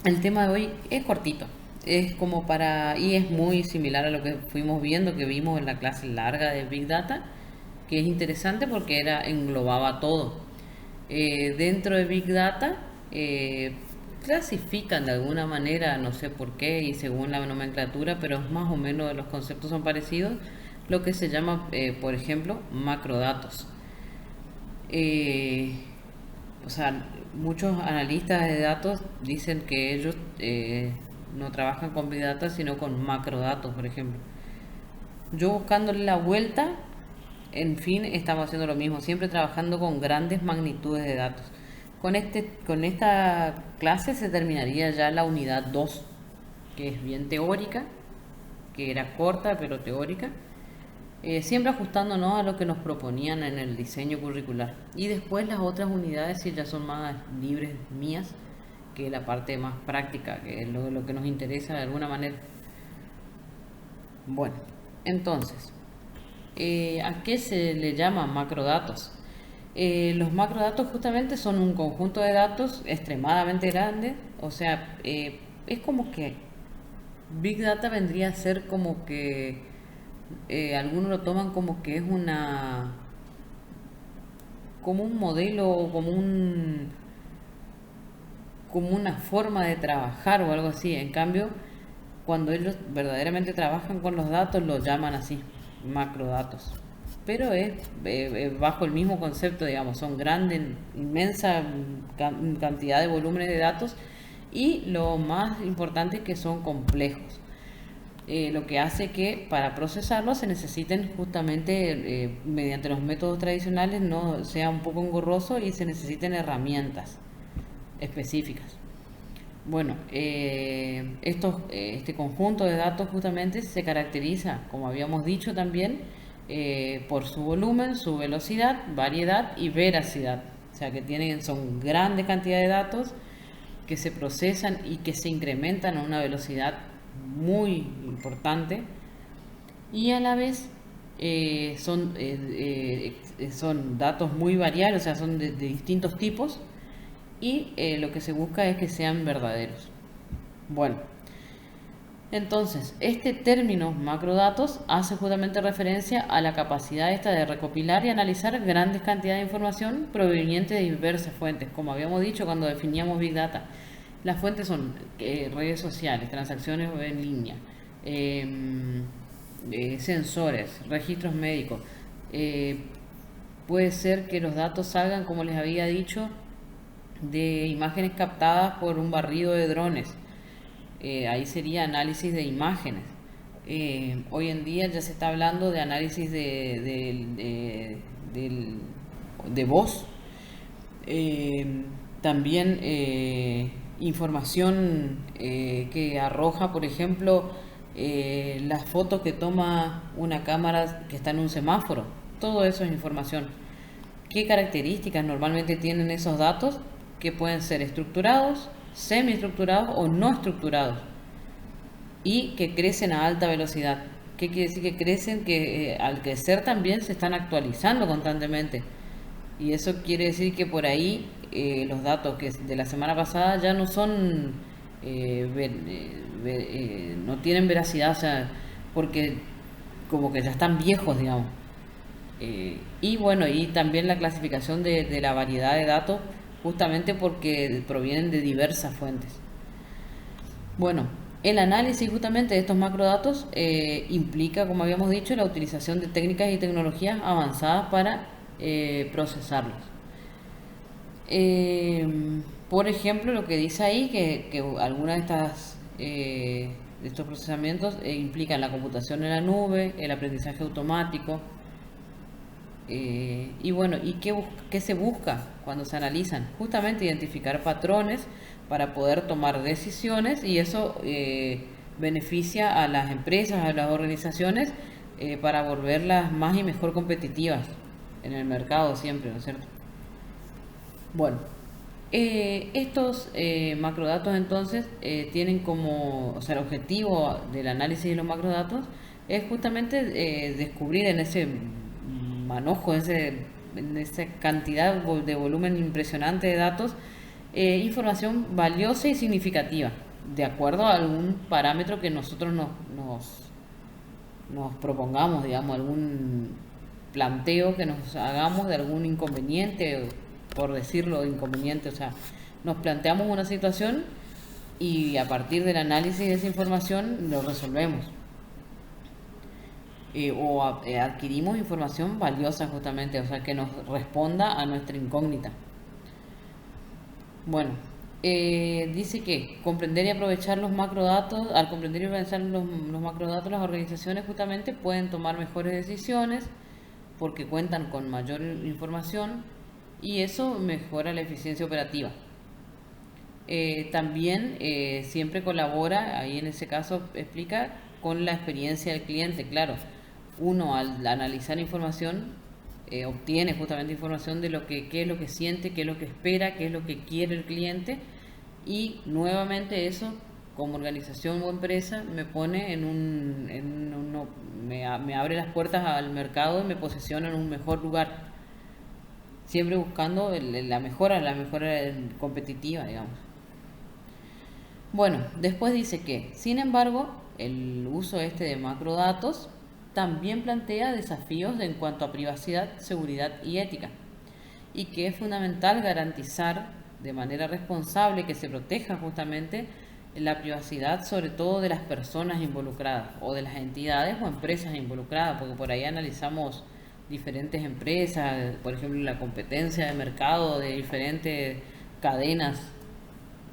El tema de hoy es cortito, es como para, y es muy similar a lo que fuimos viendo, que vimos en la clase larga de Big Data, que es interesante porque englobaba todo. Dentro de Big Data clasifican de alguna manera, no sé por qué y según la nomenclatura, pero más o menos los conceptos son parecidos, lo que se llama, por ejemplo, macrodatos. Eh, o sea, muchos analistas de datos dicen que ellos no trabajan con Big Data, sino con macrodatos, por ejemplo. Yo buscándole la vuelta, en fin, estamos haciendo lo mismo, siempre trabajando con grandes magnitudes de datos. Con esta clase se terminaría ya la unidad 2, que es bien teórica, que era corta pero teórica, siempre ajustándonos a lo que nos proponían en el diseño curricular. Y después las otras unidades sí ya son más libres mías, que la parte más práctica, que es lo que nos interesa de alguna manera. Bueno, entonces, ¿a qué se le llama macrodatos? Los macrodatos justamente son un conjunto de datos extremadamente grande, o sea, es como que Big Data vendría a ser como que algunos lo toman como que es como un modelo, como una forma de trabajar o algo así. En cambio, cuando ellos verdaderamente trabajan con los datos, lo llaman así, macrodatos. Pero es bajo el mismo concepto, digamos, son grandes, inmensa cantidad de volúmenes de datos y lo más importante es que son complejos. Lo que hace que para procesarlos se necesiten justamente, mediante los métodos tradicionales, no sea un poco engorroso y se necesiten herramientas específicas. Bueno, este conjunto de datos justamente se caracteriza, como habíamos dicho también, por su volumen, su velocidad, variedad y veracidad. O sea que son grandes cantidades de datos que se procesan y que se incrementan a una velocidad muy importante y a la vez son datos muy variados, o sea, son de distintos tipos y lo que se busca es que sean verdaderos. Bueno, entonces, este término macrodatos hace justamente referencia a la capacidad esta de recopilar y analizar grandes cantidades de información proveniente de diversas fuentes, como habíamos dicho cuando definíamos Big Data. Las fuentes son redes sociales, transacciones en línea, eh, sensores, registros médicos. Eh, Puede ser que los datos salgan, como les había dicho, de imágenes captadas por un barrido de drones. Ahí sería análisis de imágenes. Hoy en día ya se está hablando de análisis de voz. Eh, También información que arroja, por ejemplo, las fotos que toma una cámara que está en un semáforo. Todo eso es información. ¿Qué características normalmente tienen esos datos? Que pueden ser estructurados, semiestructurados o no estructurados y que crecen a alta velocidad. ¿Qué quiere decir que crecen? Que al crecer también se están actualizando constantemente. Y eso quiere decir que por ahí los datos que de la semana pasada ya no son, no tienen veracidad, o sea, porque como que ya están viejos, digamos. Y bueno, y también la clasificación de la variedad de datos, justamente porque provienen de diversas fuentes. Bueno, el análisis justamente de estos macrodatos implica, como habíamos dicho, la utilización de técnicas y tecnologías avanzadas para procesarlos. Por ejemplo, lo que dice ahí, que algunas de estos procesamientos implican la computación en la nube, el aprendizaje automático, y bueno, qué se busca cuando se analizan? Justamente identificar patrones para poder tomar decisiones y eso beneficia a las empresas, a las organizaciones para volverlas más y mejor competitivas en el mercado siempre, ¿no es cierto? Bueno, estos macrodatos entonces tienen como, o sea, el objetivo del análisis de los macrodatos es justamente descubrir en ese manojo, en esa cantidad de volumen impresionante de datos, información valiosa y significativa, de acuerdo a algún parámetro que nosotros nos propongamos, digamos, algún planteo que nos hagamos de algún inconveniente, por decirlo inconveniente, o sea, nos planteamos una situación y a partir del análisis de esa información lo resolvemos. Adquirimos información valiosa justamente, o sea, que nos responda a nuestra incógnita. Bueno, dice que comprender y aprovechar los macrodatos, al comprender y aprovechar los macrodatos, las organizaciones justamente pueden tomar mejores decisiones porque cuentan con mayor información y eso mejora la eficiencia operativa. También siempre colabora, ahí en ese caso explica, con la experiencia del cliente. Claro, uno al analizar información obtiene justamente información de qué es lo que siente, qué es lo que espera, qué es lo que quiere el cliente, y nuevamente eso como organización o empresa me pone me abre las puertas al mercado y me posiciona en un mejor lugar, siempre buscando la mejora competitiva, digamos. Bueno, después dice que, sin embargo, el uso de macrodatos también plantea desafíos en cuanto a privacidad, seguridad y ética, y que es fundamental garantizar de manera responsable que se proteja justamente la privacidad, sobre todo de las personas involucradas o de las entidades o empresas involucradas, porque por ahí analizamos diferentes empresas, por ejemplo la competencia de mercado de diferentes cadenas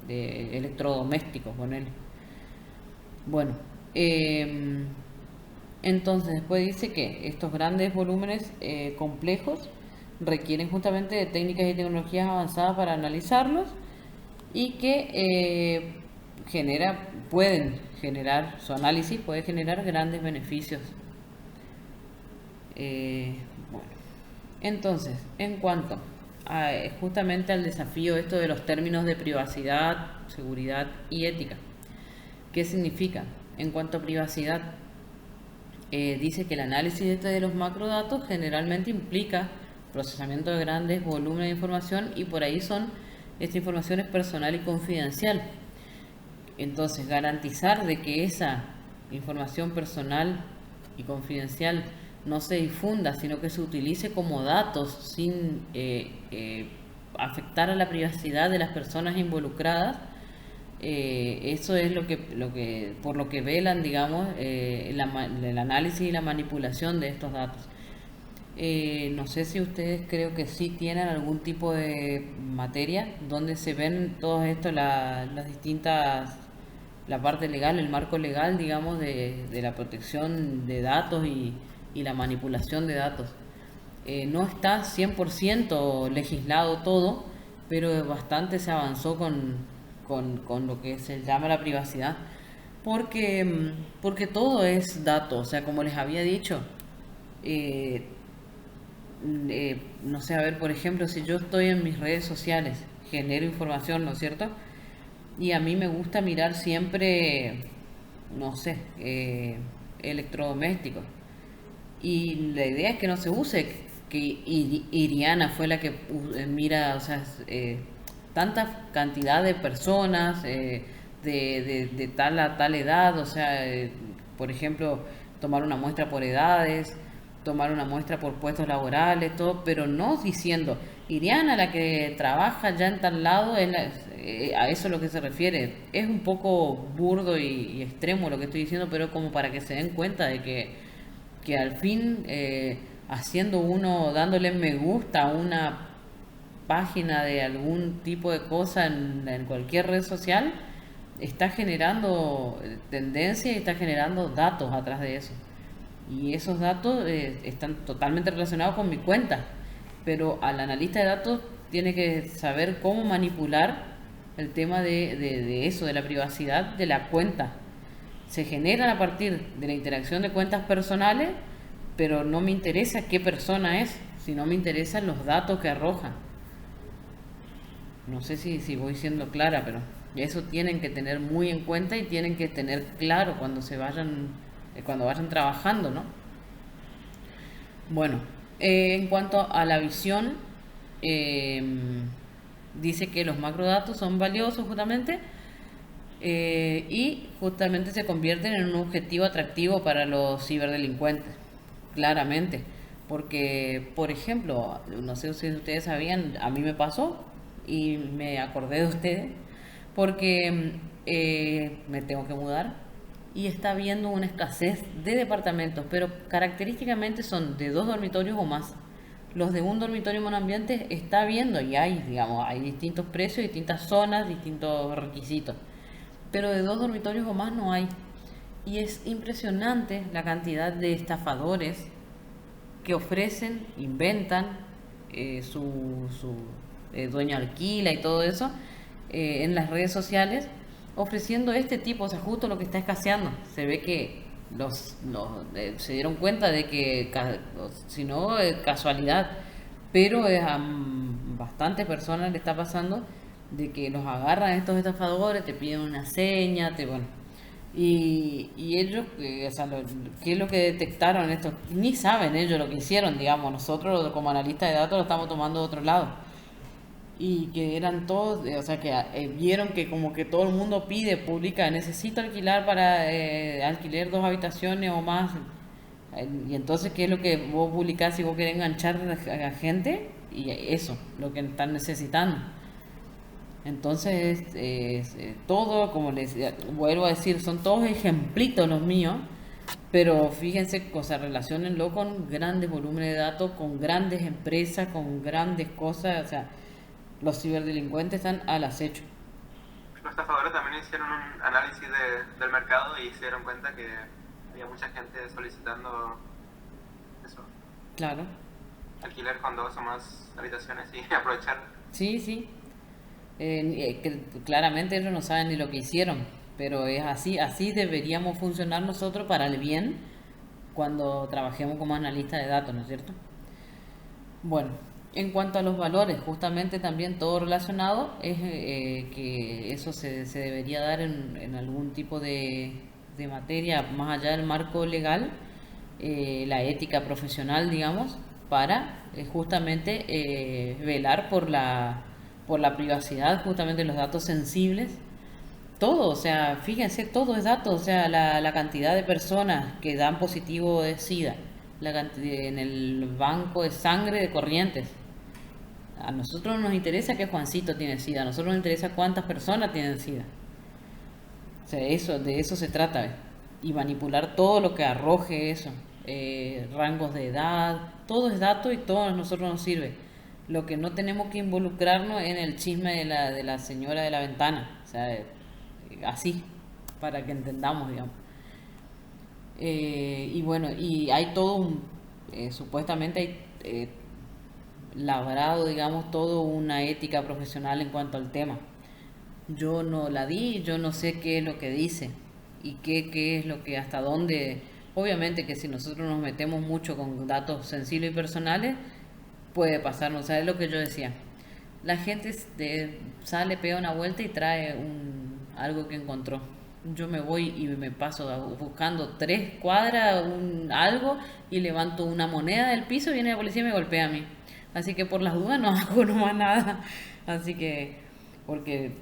de electrodomésticos, con él. Bueno, entonces después dice que estos grandes volúmenes complejos requieren justamente de técnicas y tecnologías avanzadas para analizarlos y que su análisis puede generar grandes beneficios. Bueno, entonces, en cuanto justamente al desafío esto de los términos de privacidad, seguridad y ética, ¿qué significa? En cuanto a privacidad, dice que el análisis de los macrodatos generalmente implica procesamiento de grandes volúmenes de información y por ahí esta información es personal y confidencial. Entonces, garantizar de que esa información personal y confidencial no se difunda, sino que se utilice como datos sin afectar a la privacidad de las personas involucradas, eso es por lo que velan, digamos, el análisis y la manipulación de estos datos. No sé si ustedes creo que sí tienen algún tipo de materia donde se ven todo esto, las distintas, la parte legal, el marco legal, digamos, de la protección de datos y la manipulación de datos. No está 100% legislado todo, pero bastante se avanzó con lo que se llama la privacidad, porque todo es dato, o sea, como les había dicho, eh, no sé, a ver, por ejemplo, si yo estoy en mis redes sociales, genero información, ¿no es cierto? Y a mí me gusta mirar siempre, no sé, electrodomésticos. Y la idea es que no se use, que Iriana fue la que mira, o sea, tanta cantidad de personas de tal a tal edad, o sea, por ejemplo, tomar una muestra por edades, tomar una muestra por puestos laborales, todo, pero no diciendo, Iriana, la que trabaja ya en tal lado, a eso es lo que se refiere. Es un poco burdo y extremo lo que estoy diciendo, pero como para que se den cuenta de que al fin, haciendo uno, dándole me gusta a una página de algún tipo de cosa en cualquier red social, está generando tendencia y está generando datos atrás de eso. Y esos datos están totalmente relacionados con mi cuenta, pero al analista de datos tiene que saber cómo manipular el tema de eso, de la privacidad de la cuenta. Se generan a partir de la interacción de cuentas personales, pero no me interesa qué persona es, sino me interesan los datos que arroja. No sé si voy siendo clara, pero eso tienen que tener muy en cuenta y tienen que tener claro cuando vayan trabajando, ¿no? Bueno, en cuanto a la visión, Dice que los macrodatos son valiosos justamente, y justamente se convierten en un objetivo atractivo para los ciberdelincuentes, claramente. Porque, por ejemplo, no sé si ustedes sabían, a mí me pasó y me acordé de ustedes, porque me tengo que mudar y está habiendo una escasez de departamentos, pero característicamente son de 2 dormitorios o más. Los de un dormitorio monoambiente está habiendo y hay, digamos, hay distintos precios, distintas zonas, distintos requisitos, pero de 2 dormitorios o más no hay. Y es impresionante la cantidad de estafadores que ofrecen, inventan, su dueño alquila y todo eso, en las redes sociales, ofreciendo este tipo, o sea, justo lo que está escaseando. Se ve que se dieron cuenta de que, si no, casualidad, pero a bastantes personas le está pasando de que los agarran estos estafadores, te piden una seña, bueno, y ellos, o sea, ¿qué es lo que detectaron estos? Ni saben ellos lo que hicieron, digamos, nosotros como analistas de datos lo estamos tomando de otro lado. Y que eran todos, o sea, que vieron que como que todo el mundo pide, publica, necesito alquilar para alquiler 2 habitaciones o más. Y entonces, ¿qué es lo que vos publicás si vos querés enganchar a gente? Y eso, lo que están necesitando. Entonces, todo, como les vuelvo a decir, son todos ejemplitos los míos, pero fíjense, o sea, relacionenlo con grandes volúmenes de datos, con grandes empresas, con grandes cosas, o sea, los ciberdelincuentes están al acecho. Los estafadores también hicieron un análisis del mercado y se dieron cuenta que había mucha gente solicitando eso, Claro, alquiler con 2 o más habitaciones y aprovechar. sí, sí. Claramente ellos no saben ni lo que hicieron, pero es así, así deberíamos funcionar nosotros para el bien cuando trabajemos como analistas de datos, ¿no es cierto? Bueno, en cuanto a los valores, justamente también todo relacionado es que eso se debería dar en algún tipo de materia más allá del marco legal, la ética profesional, digamos, para justamente velar por la privacidad, justamente los datos sensibles. Todo, o sea, fíjense, todo es datos, o sea, la cantidad de personas que dan positivo de SIDA, la cantidad en el banco de sangre de Corrientes. A nosotros no nos interesa que Juancito tiene SIDA, a nosotros nos interesa cuántas personas tienen SIDA. O sea, eso, de eso se trata, ¿ves? Y manipular todo lo que arroje eso, rangos de edad, todo es dato y todo a nosotros nos sirve. Lo que no tenemos que involucrarnos en el chisme de la señora de la ventana, o sea, así, para que entendamos, digamos. Y bueno, y hay todo supuestamente hay labrado, digamos, todo una ética profesional en cuanto al tema. Yo no la di, yo no sé qué es lo que dice y qué es lo que, hasta dónde. Obviamente que si nosotros nos metemos mucho con datos sensibles y personales, puede pasarnos. ¿Sabes lo que yo decía? La gente sale, pega una vuelta y trae algo que encontró. Yo me voy y me paso buscando 3 cuadras, algo, y levanto una moneda del piso, viene la policía y me golpea a mí. Así que por las dudas no hago nomás nada. Así que, porque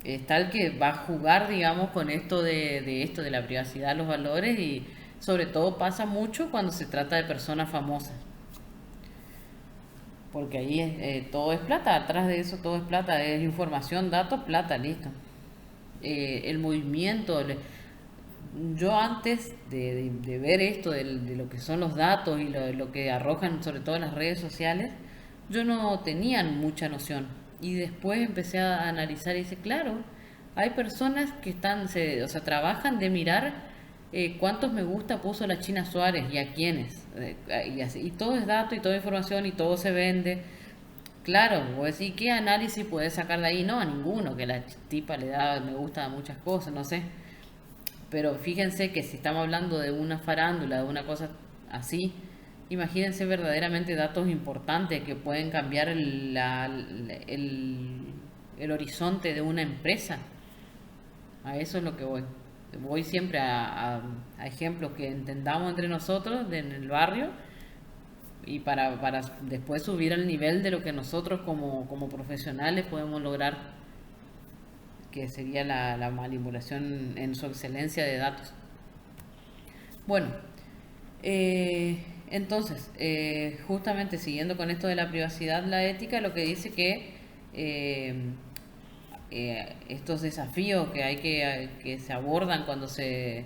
está el que va a jugar, digamos, con esto de esto, de la privacidad, los valores, y sobre todo pasa mucho cuando se trata de personas famosas. Porque ahí todo es plata, atrás de eso todo es plata, es información, datos, plata, listo. El movimiento, yo antes de ver esto, de lo que son los datos y lo que arrojan sobre todo en las redes sociales, yo no tenía mucha noción. Y después empecé a analizar y dice, claro, hay personas que o sea, trabajan de mirar cuántos me gusta puso la China Suárez y a quiénes. Y todo es dato y toda información y todo se vende. Claro, vos decís, ¿qué análisis puedes sacar de ahí? No, a ninguno, que la tipa le da me gusta a muchas cosas, no sé. Pero fíjense que si estamos hablando de una farándula, de una cosa así, imagínense verdaderamente datos importantes que pueden cambiar el horizonte de una empresa. A eso es lo que voy. Voy siempre a ejemplos que entendamos entre nosotros en el barrio y para después subir al nivel de lo que nosotros como profesionales podemos lograr, que sería la manipulación en su excelencia de datos. Bueno, entonces, justamente siguiendo con esto de la privacidad, la ética lo que dice que estos desafíos que que se abordan cuando se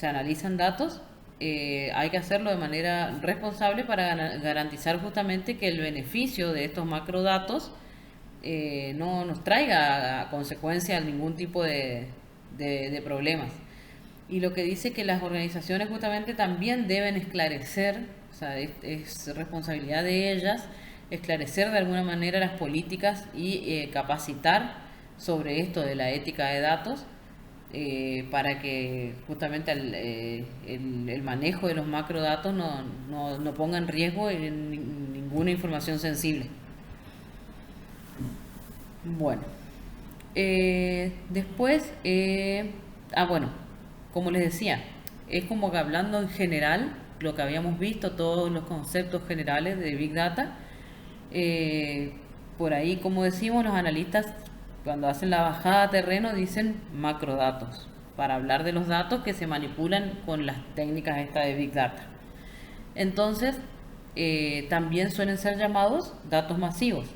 analizan datos, hay que hacerlo de manera responsable para garantizar justamente que el beneficio de estos macrodatos no nos traiga a consecuencia ningún tipo de problemas. Y lo que dice que las organizaciones justamente también deben esclarecer, o sea, es responsabilidad de ellas esclarecer de alguna manera las políticas y capacitar sobre esto de la ética de datos, para que justamente el manejo de los macrodatos no ponga en riesgo ninguna información sensible. Bueno, después, bueno, como les decía, es como que hablando en general, lo que habíamos visto, todos los conceptos generales de Big Data. Por ahí, como decimos, los analistas cuando hacen la bajada a terreno dicen macrodatos, para hablar de los datos que se manipulan con las técnicas estas de Big Data. Entonces, también suelen ser llamados datos masivos.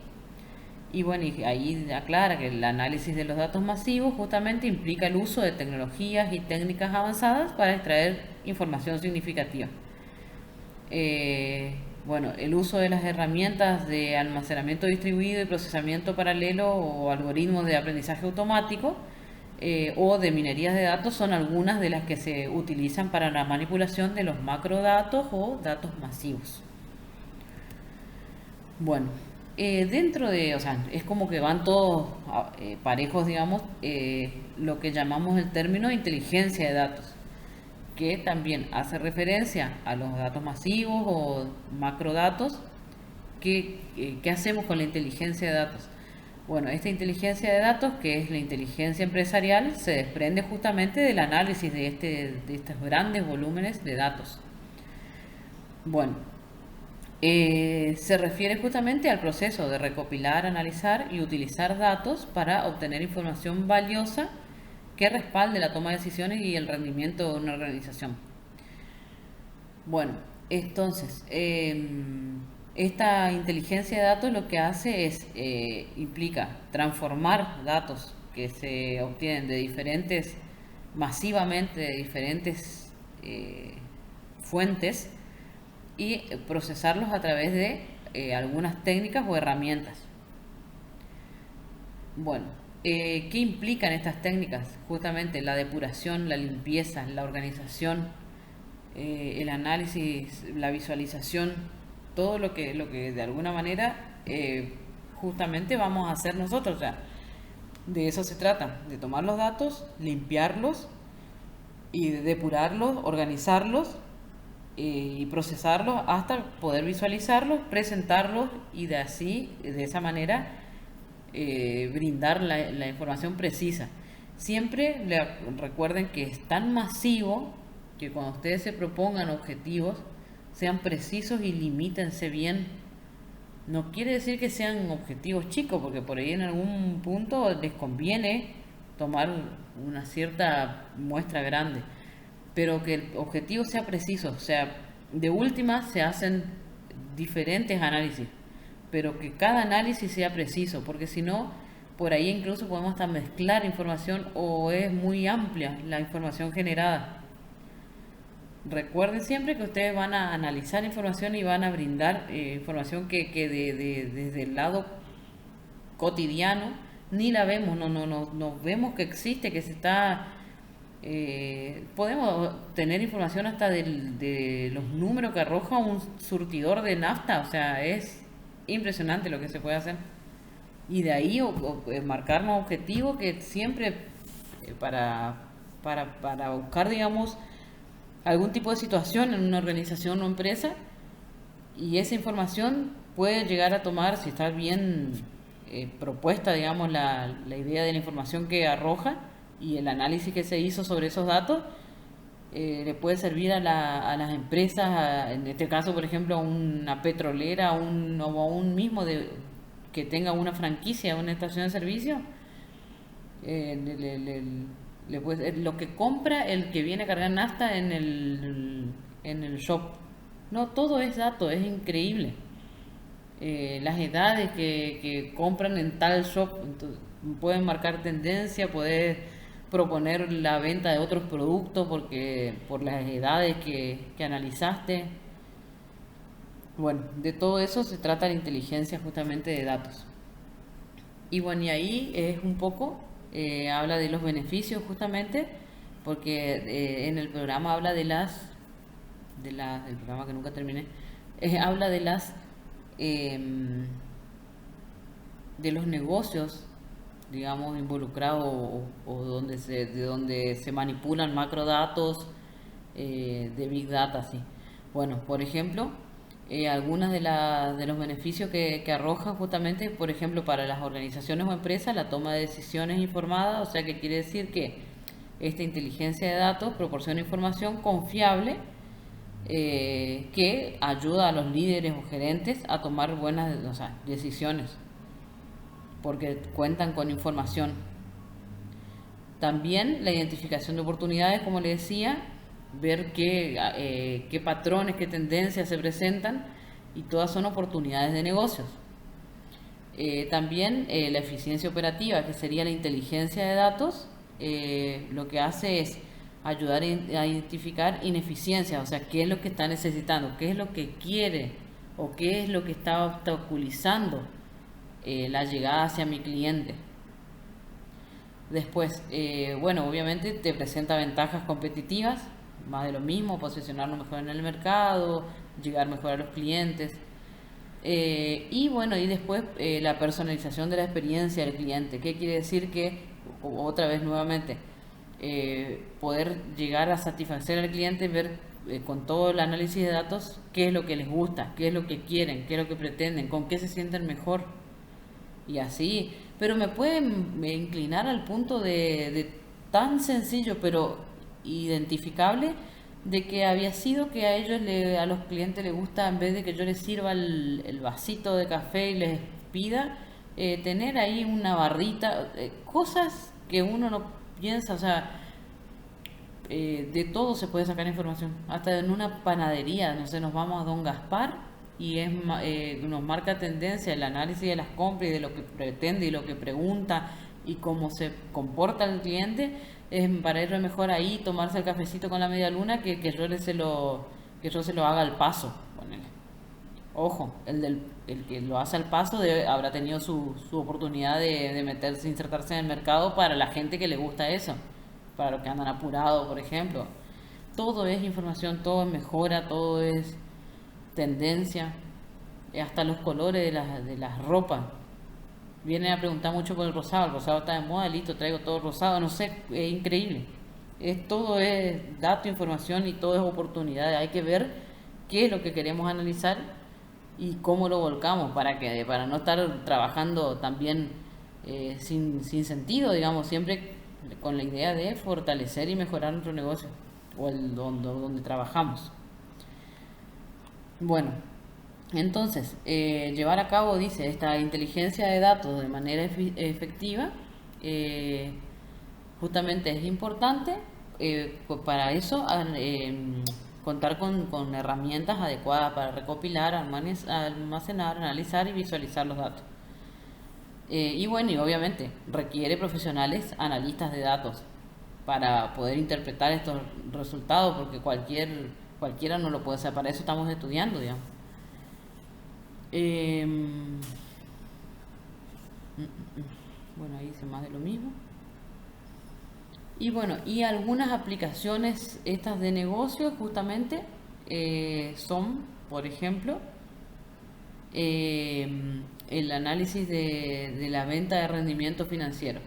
Y bueno, y ahí aclara que el análisis de los datos masivos justamente implica el uso de tecnologías y técnicas avanzadas para extraer información significativa. Bueno, el uso de las herramientas de almacenamiento distribuido y procesamiento paralelo o algoritmos de aprendizaje automático o de minerías de datos son algunas de las que se utilizan para la manipulación de los macrodatos o datos masivos. Bueno, dentro de, o sea, es como que van todos parejos, digamos, lo que llamamos el término inteligencia de datos, que también hace referencia a los datos masivos o macrodatos. ¿Qué hacemos con la inteligencia de datos? Bueno, esta inteligencia de datos, que es la inteligencia empresarial, se desprende justamente del análisis de estos grandes volúmenes de datos. Bueno, se refiere justamente al proceso de recopilar, analizar y utilizar datos para obtener información valiosa que respalde la toma de decisiones y el rendimiento de una organización. Bueno, entonces, esta inteligencia de datos lo que hace es, implica transformar datos que se obtienen masivamente de diferentes fuentes y procesarlos a través de algunas técnicas o herramientas. Bueno, ¿qué implican estas técnicas? Justamente la depuración, la limpieza, la organización, el análisis, la visualización, todo lo que de alguna manera justamente vamos a hacer nosotros. O sea, de eso se trata, de tomar los datos, limpiarlos y depurarlos, organizarlos y procesarlos hasta poder visualizarlos, presentarlos y de esa manera brindar la información precisa. Siempre recuerden que es tan masivo que cuando ustedes se propongan objetivos sean precisos y limítense bien. No quiere decir que sean objetivos chicos, porque por ahí en algún punto les conviene tomar una cierta muestra grande, pero que el objetivo sea preciso. O sea, de última se hacen diferentes análisis, pero que cada análisis sea preciso, porque si no, por ahí incluso podemos hasta mezclar información o es muy amplia la información generada. Recuerden siempre que ustedes van a analizar información y van a brindar información que desde el lado cotidiano ni la vemos, no vemos que existe, que se está... podemos tener información hasta de los números que arroja un surtidor de nafta. O sea, es impresionante lo que se puede hacer. Y de ahí marcarnos objetivos que siempre para buscar, digamos, algún tipo de situación en una organización o empresa, y esa información puede llegar a tomar, si está bien propuesta, digamos, la idea de la información que arroja y el análisis que se hizo sobre esos datos, le puede servir a las empresas, en este caso, por ejemplo, a una petrolera, o a un mismo que tenga una franquicia, una estación de servicio, lo que compra el que viene a cargar nafta en el shop. No, todo es dato, es increíble. Las edades que compran en tal shop, entonces, pueden marcar tendencia, puedes proponer la venta de otros productos porque por las edades que analizaste. Bueno, de todo eso se trata la inteligencia justamente de datos. Y bueno, y ahí es un poco, habla de los beneficios justamente, porque en el programa habla el programa que nunca terminé, habla em, de los negocios, digamos, involucrados o de donde se manipulan macrodatos, de Big Data, sí. Bueno, por ejemplo, algunas de los beneficios que arroja justamente, por ejemplo, para las organizaciones o empresas, la toma de decisiones informada, o sea que quiere decir que esta inteligencia de datos proporciona información confiable, que ayuda a los líderes o gerentes a tomar buenas, o sea, decisiones, porque cuentan con información. También la identificación de oportunidades, como le decía, ver qué patrones, qué tendencias se presentan, y todas son oportunidades de negocios. También la eficiencia operativa, que sería la inteligencia de datos, lo que hace es ayudar a identificar ineficiencias, o sea, qué es lo que está necesitando, qué es lo que quiere o qué es lo que está obstaculizando la llegada hacia mi cliente. Después, bueno, obviamente te presenta ventajas competitivas, más de lo mismo, posicionarnos mejor en el mercado, llegar mejor a los clientes. Y bueno, y después la personalización de la experiencia del cliente. ¿Qué quiere decir? Que, otra vez nuevamente, poder llegar a satisfacer al cliente, ver con todo el análisis de datos qué es lo que les gusta, qué es lo que quieren, qué es lo que pretenden, con qué se sienten mejor. Y así, pero me pueden inclinar al punto de tan sencillo pero identificable, de que había sido que a ellos, a los clientes les gusta, en vez de que yo les sirva el vasito de café y les pida, tener ahí una barrita, cosas que uno no piensa, o sea, de todo se puede sacar información, hasta en una panadería, no sé, nos vamos a Don Gaspar y nos marca tendencia el análisis de las compras y de lo que pretende y lo que pregunta y cómo se comporta el cliente, es para irle mejor ahí, tomarse el cafecito con la media luna, que yo se lo haga al paso, ponele. Ojo, el que lo hace al paso habrá tenido su oportunidad de meterse, insertarse en el mercado para la gente que le gusta eso, para los que andan apurados, por ejemplo. Todo es información, todo es mejora, todo es tendencia, hasta los colores de las ropas. Vienen a preguntar mucho por el rosado está de moda, listo, traigo todo rosado, no sé, es increíble. Todo es dato, información y todo es oportunidad. Hay que ver qué es lo que queremos analizar y cómo lo volcamos para no estar trabajando también sin sentido, digamos, siempre con la idea de fortalecer y mejorar nuestro negocio o donde trabajamos. Bueno, entonces, llevar a cabo, dice, esta inteligencia de datos de manera efectiva, justamente es importante, para eso contar con herramientas adecuadas para recopilar, almacenar, analizar y visualizar los datos. Y bueno, y obviamente requiere profesionales analistas de datos para poder interpretar estos resultados, porque cualquiera no lo puede hacer, para eso estamos estudiando, digamos. Bueno, ahí dice más de lo mismo. Y bueno, y algunas aplicaciones estas de negocio justamente son, por ejemplo, el análisis de la venta de rendimiento financiero.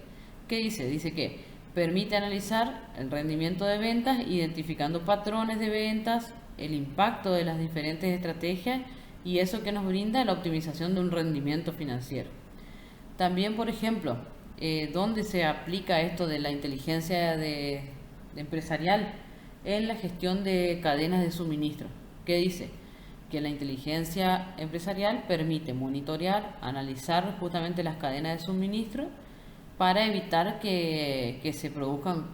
¿Qué dice? Dice que permite analizar el rendimiento de ventas, identificando patrones de ventas, el impacto de las diferentes estrategias y eso que nos brinda la optimización de un rendimiento financiero. También, por ejemplo, ¿dónde se aplica esto de la inteligencia empresarial? en la gestión de cadenas de suministro, que dice que la inteligencia empresarial permite monitorear, analizar justamente las cadenas de suministro para evitar que se produzcan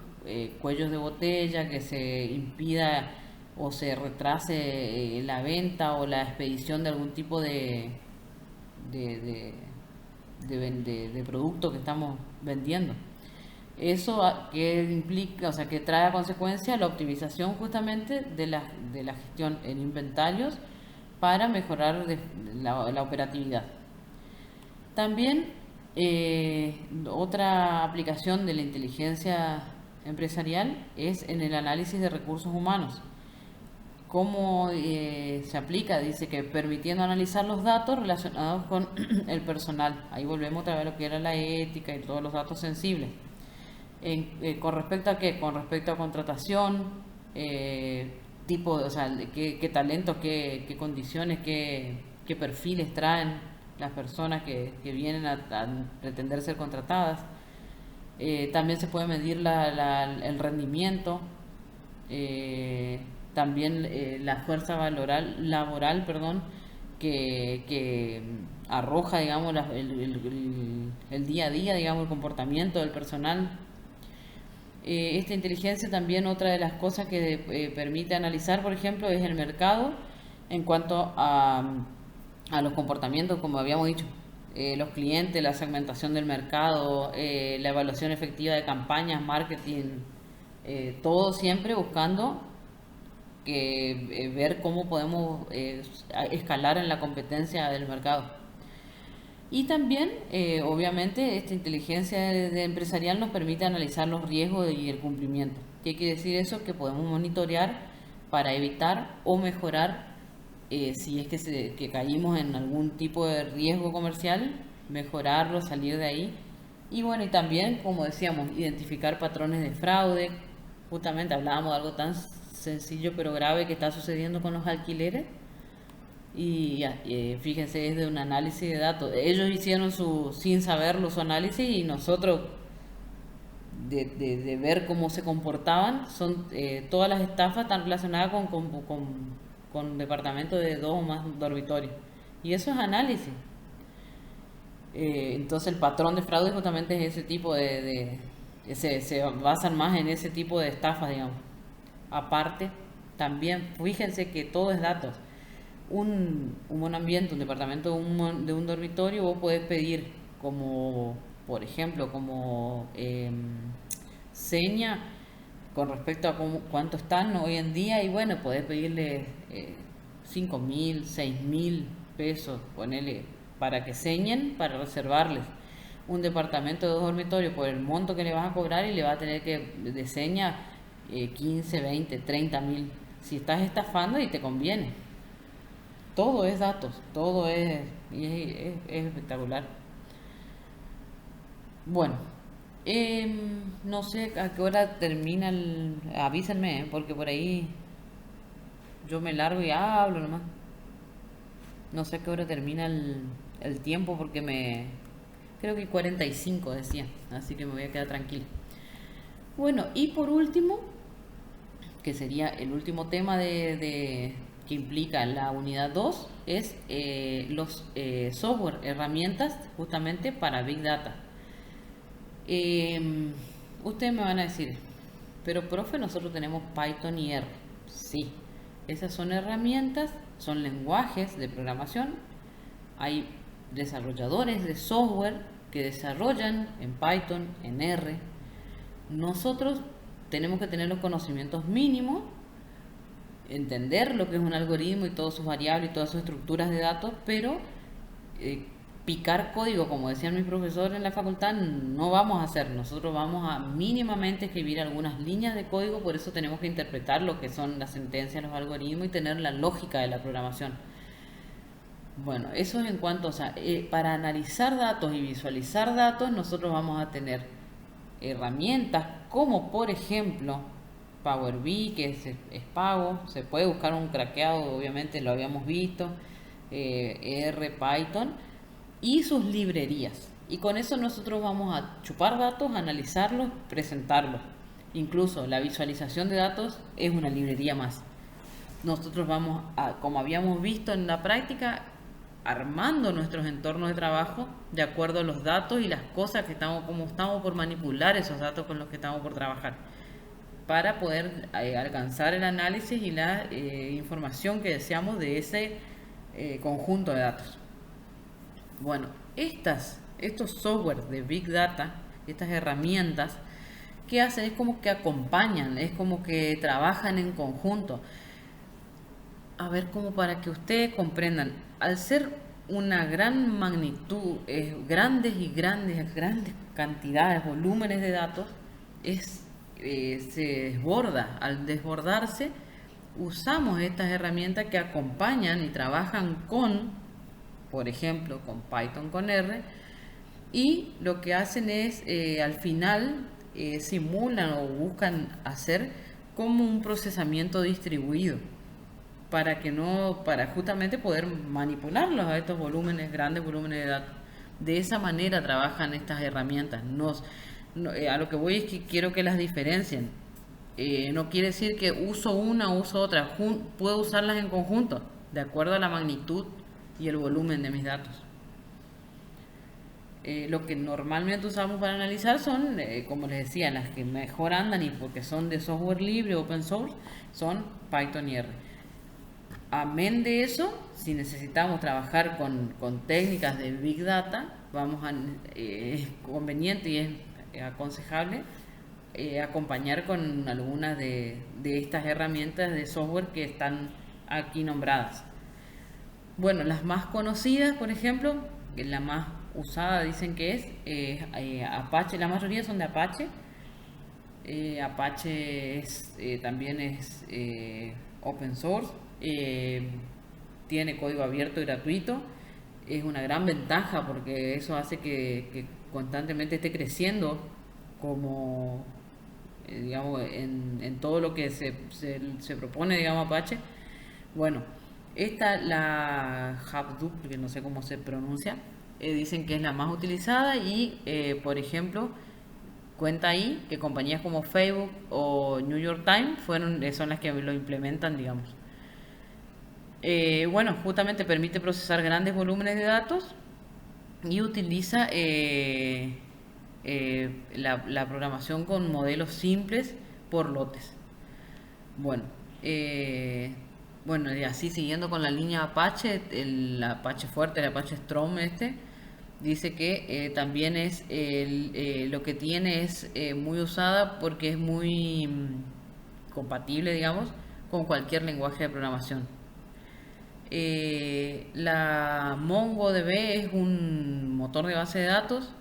cuellos de botella, que se impida o se retrase la venta o la expedición de algún tipo de, de, de producto que estamos vendiendo. Eso que implica, o sea, que trae a consecuencia la optimización justamente de la gestión en inventarios para mejorar la operatividad. También otra aplicación de la inteligencia empresarial es en el análisis de recursos humanos. ¿Cómo se aplica? Dice que permitiendo analizar los datos relacionados con el personal. Ahí volvemos otra vez a lo que era la ética y todos los datos sensibles. ¿Con respecto a qué? Con respecto a contratación, tipo, o sea, qué talento, qué condiciones, qué perfiles traen las personas que vienen a pretender ser contratadas. También se puede medir el rendimiento, también la fuerza laboral, perdón, que arroja, digamos, el día a día, digamos, el comportamiento del personal. Esta inteligencia también, otra de las cosas que permite analizar, por ejemplo, es el mercado en cuanto a los comportamientos, como habíamos dicho, los clientes, la segmentación del mercado, la evaluación efectiva de campañas, marketing, todo siempre buscando ver cómo podemos escalar en la competencia del mercado. Y también, obviamente, esta inteligencia empresarial nos permite analizar los riesgos y el cumplimiento. ¿Qué quiere decir eso? Que podemos monitorear para evitar o mejorar si es que caímos en algún tipo de riesgo comercial, mejorarlo, salir de ahí. Y bueno, y también, como decíamos, identificar patrones de fraude. Justamente hablábamos de algo tan sencillo pero grave que está sucediendo con los alquileres. Y fíjense, es de un análisis de datos. Ellos hicieron sin saberlo, su análisis, y nosotros de ver cómo se comportaban. Todas las estafas están relacionadas con departamentos de 2 o más dormitorios. Y eso es análisis. Entonces el patrón de fraude justamente es ese tipo se basan más en ese tipo de estafas, digamos. Aparte, también fíjense que todo es datos. Un buen ambiente, un departamento de un dormitorio, vos podés pedir como, por ejemplo, como seña con respecto a cuánto están hoy en día, y bueno, podés pedirle 5.000, 6.000 pesos, ponele, para que señen, para reservarles un departamento de 2 dormitorios por el monto que le vas a cobrar, y le vas a tener que de seña 15, 20, 30.000. Si estás estafando y te conviene. Todo es datos, todo es espectacular. Bueno, no sé a qué hora termina avísenme, porque por ahí yo me largo y hablo nomás. No sé a qué hora termina el tiempo, porque creo que 45 decía, así que me voy a quedar tranquila. Bueno, y por último, que sería el último tema que implica la unidad 2, es los software, herramientas justamente para Big Data. Ustedes me van a decir, pero profe, nosotros tenemos Python y R. Sí, esas son herramientas, son lenguajes de programación. Hay desarrolladores de software que desarrollan en Python, en R. Nosotros tenemos que tener los conocimientos mínimos, entender lo que es un algoritmo y todas sus variables y todas sus estructuras de datos, pero picar código, como decían mis profesores en la facultad, no vamos a hacer. Nosotros vamos a mínimamente escribir algunas líneas de código, por eso tenemos que interpretar lo que son las sentencias, los algoritmos, y tener la lógica de la programación. Bueno, eso es en cuanto, o sea, para analizar datos y visualizar datos, nosotros vamos a tener herramientas como, por ejemplo, Power BI, que es pago. Se puede buscar un craqueado, obviamente lo habíamos visto, R, Python y sus librerías. Y con eso nosotros vamos a chupar datos, analizarlos, presentarlos. Incluso la visualización de datos es una librería más. Nosotros vamos a, como habíamos visto en la práctica, armando nuestros entornos de trabajo de acuerdo a los datos y las cosas que estamos, como estamos por manipular esos datos con los que estamos por trabajar, para poder alcanzar el análisis y la información que deseamos de ese conjunto de datos. Bueno, estos software de Big Data, estas herramientas, ¿qué hacen? Es como que acompañan, es como que trabajan en conjunto. A ver, como para que ustedes comprendan, al ser una gran magnitud, grandes y grandes cantidades, volúmenes de datos, se desborda. Al desbordarse, usamos estas herramientas que acompañan y trabajan con, por ejemplo, con Python con R, y lo que hacen es, al final, simulan o buscan hacer como un procesamiento distribuido para justamente poder manipularlos a estos volúmenes, grandes volúmenes de datos. De esa manera trabajan estas herramientas. A lo que voy es que quiero que las diferencien. No quiere decir que uso una o uso otra. Puedo usarlas en conjunto, de acuerdo a la magnitud y el volumen de mis datos. Lo que normalmente usamos para analizar son, como les decía, las que mejor andan y porque son de software libre, open source, son Python y R. Amén de eso, si necesitamos trabajar con técnicas de Big Data, es conveniente y es aconsejable acompañar con algunas de estas herramientas de software que están aquí nombradas. Bueno, las más conocidas, por ejemplo, la más usada dicen que es Apache, la mayoría son de Apache. Apache también es open source. Tiene código abierto y gratuito. Es una gran ventaja porque eso hace que constantemente esté creciendo como digamos en todo lo que se propone, digamos, Apache. Bueno, la Hadoop, que no sé cómo se pronuncia, dicen que es la más utilizada y por ejemplo cuenta ahí que compañías como Facebook o New York Times son las que lo implementan, digamos. Bueno, justamente permite procesar grandes volúmenes de datos y utiliza la programación con modelos simples por lotes. Bueno, y así siguiendo con la línea Apache, el Apache fuerte, el Apache Strong dice que también es lo que tiene es muy usada porque es muy compatible, digamos, con cualquier lenguaje de programación. La MongoDB es un motor de base de datos,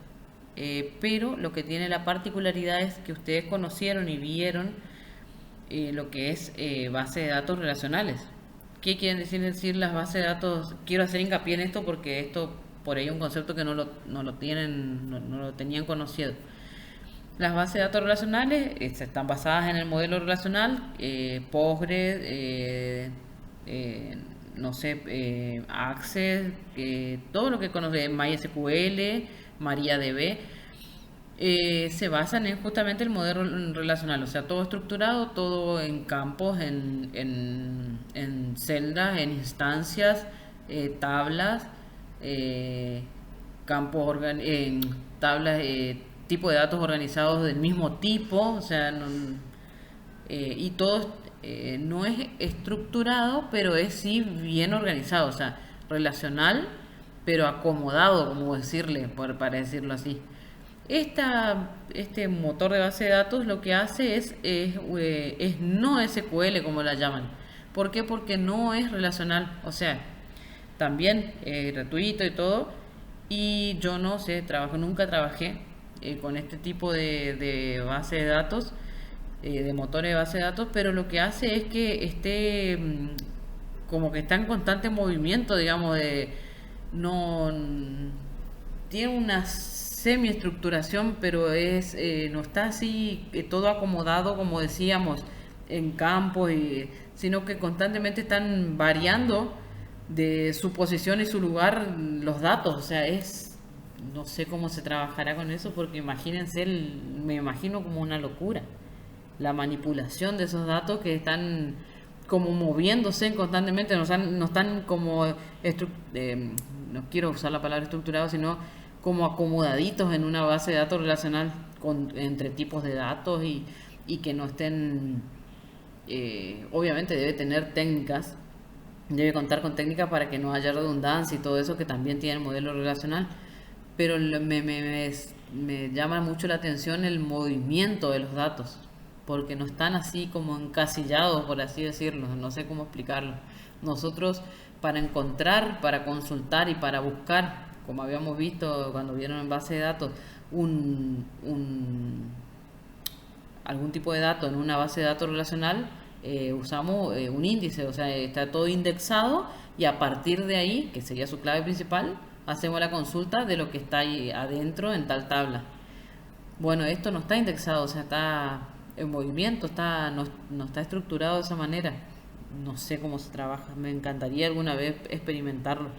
pero lo que tiene la particularidad es que ustedes conocieron y vieron lo que es base de datos relacionales. ¿Qué quieren decir las bases de datos? Quiero hacer hincapié en esto porque esto por ahí es un concepto que no lo tenían conocido. Las bases de datos relacionales están basadas en el modelo relacional, Postgres, no sé, Access, todo lo que conoce, MySQL, MariaDB, se basan en justamente el modelo relacional, o sea, todo estructurado, todo en campos, en celdas, en instancias, tablas, campos en tablas, tipo de datos organizados del mismo tipo, o sea, y todo no es estructurado, pero es sí bien organizado, o sea, relacional, pero acomodado, como decirle, para decirlo así. Este motor de base de datos lo que hace es no SQL, como la llaman. ¿Por qué? Porque no es relacional, o sea, también gratuito y todo. Y yo no sé, nunca trabajé con este tipo de base de datos, de motores de base de datos, pero lo que hace es que esté como que está en constante movimiento, digamos, no tiene una semiestructuración, pero no está así todo acomodado, como decíamos, en campos, sino que constantemente están variando de su posición y su lugar los datos. O sea, no sé cómo se trabajará con eso, porque imagínense, me imagino como una locura. la manipulación de esos datos que están como moviéndose constantemente, no están como, no quiero usar la palabra estructurado, sino como acomodaditos en una base de datos relacional entre tipos de datos y que no estén, obviamente debe tener técnicas, debe contar con técnicas para que no haya redundancia y todo eso que también tiene el modelo relacional, pero me llama mucho la atención el movimiento de los datos, porque no están así como encasillados, por así decirlo, no sé cómo explicarlo. Nosotros para encontrar, para consultar y para buscar, como habíamos visto cuando vieron en base de datos, algún tipo de dato en una base de datos relacional, usamos un índice, o sea, está todo indexado y a partir de ahí, que sería su clave principal, hacemos la consulta de lo que está ahí adentro en tal tabla. Bueno, esto no está indexado, o sea, está en movimiento, no está estructurado de esa manera. No sé cómo se trabaja, me encantaría alguna vez experimentarlo.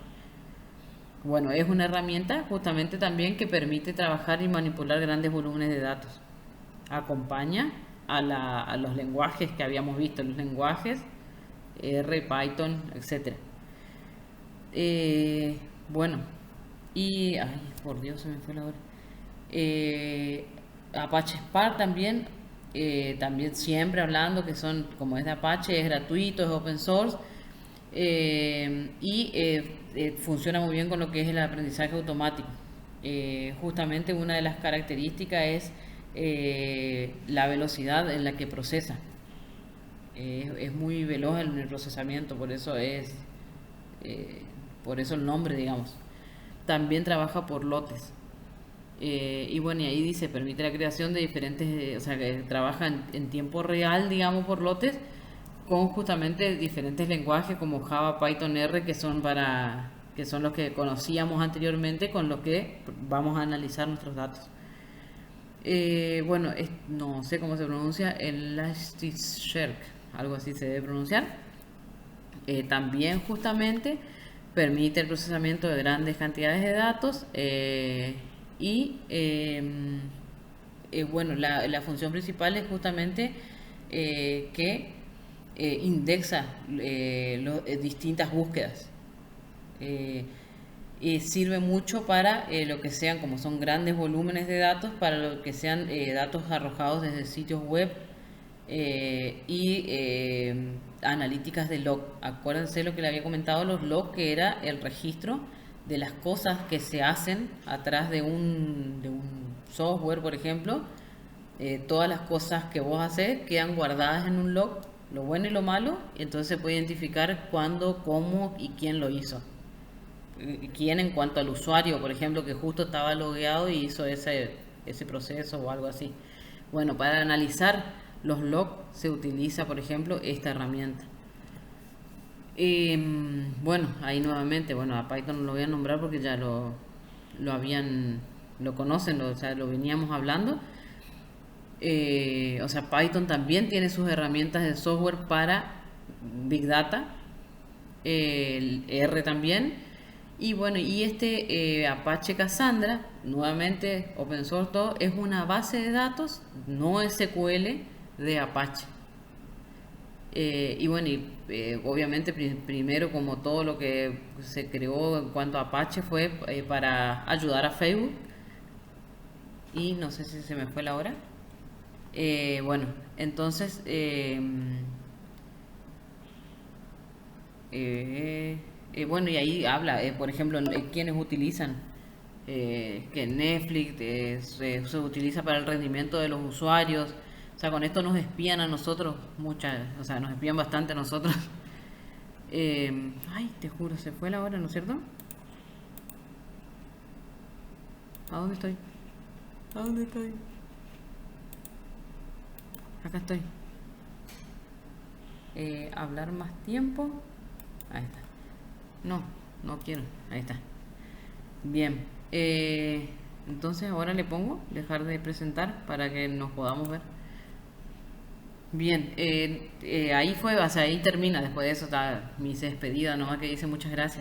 Bueno, es una herramienta justamente también que permite trabajar y manipular grandes volúmenes de datos. Acompaña a los lenguajes que habíamos visto, los lenguajes R, Python, etcétera. Bueno, y ay, por Dios, se me fue la hora. Apache Spark también, también siempre hablando que son, como es de Apache, es gratuito, es open source, funciona muy bien con lo que es el aprendizaje automático. Justamente una de las características es la velocidad en la que procesa. Es muy veloz en el procesamiento, por eso el nombre, digamos. También trabaja por lotes. Y bueno, y ahí dice, permite la creación de diferentes, o sea, que trabaja en tiempo real, digamos, por lotes, con justamente diferentes lenguajes como Java, Python, R, que son los que conocíamos anteriormente, con los que vamos a analizar nuestros datos. Bueno, no sé cómo se pronuncia, Elasticsearch, algo así se debe pronunciar. También justamente permite el procesamiento de grandes cantidades de datos bueno, la función principal es justamente que indexa distintas búsquedas. Y sirve mucho para lo que sean, como son grandes volúmenes de datos, para lo que sean datos arrojados desde sitios web analíticas de log. Acuérdense lo que le había comentado, los log, que era el registro de las cosas que se hacen atrás de un software, por ejemplo. Todas las cosas que vos haces quedan guardadas en un log, lo bueno y lo malo, y entonces se puede identificar cuándo, cómo y quién lo hizo. Quién en cuanto al usuario, por ejemplo, que justo estaba logueado y hizo ese proceso o algo así. Bueno, para analizar los logs se utiliza, por ejemplo, esta herramienta. Bueno, ahí nuevamente, bueno, a Python no lo voy a nombrar porque ya lo conocen, o sea, lo veníamos hablando. O sea, Python también tiene sus herramientas de software para Big Data, el R también. Y bueno, y Apache Cassandra, nuevamente open source todo, es una base de datos no SQL de Apache. Y bueno, obviamente primero, como todo lo que se creó en cuanto a Apache, fue para ayudar a Facebook. Y no sé si se me fue la hora. Bueno, entonces bueno, y ahí habla, por ejemplo, quienes utilizan que Netflix se utiliza para el rendimiento de los usuarios. O sea, con esto nos espían a nosotros, o sea, nos espían bastante a nosotros. Ay, te juro, se fue la hora, ¿no es cierto? ¿A dónde estoy? ¿A dónde estoy? Acá estoy. Hablar más tiempo. Ahí está. No quiero. Ahí está. Bien. Entonces ahora le pongo dejar de presentar para que nos podamos ver. Bien. Ahí fue, o sea, ahí termina. Después de eso está mi despedida nomás, que dice muchas gracias.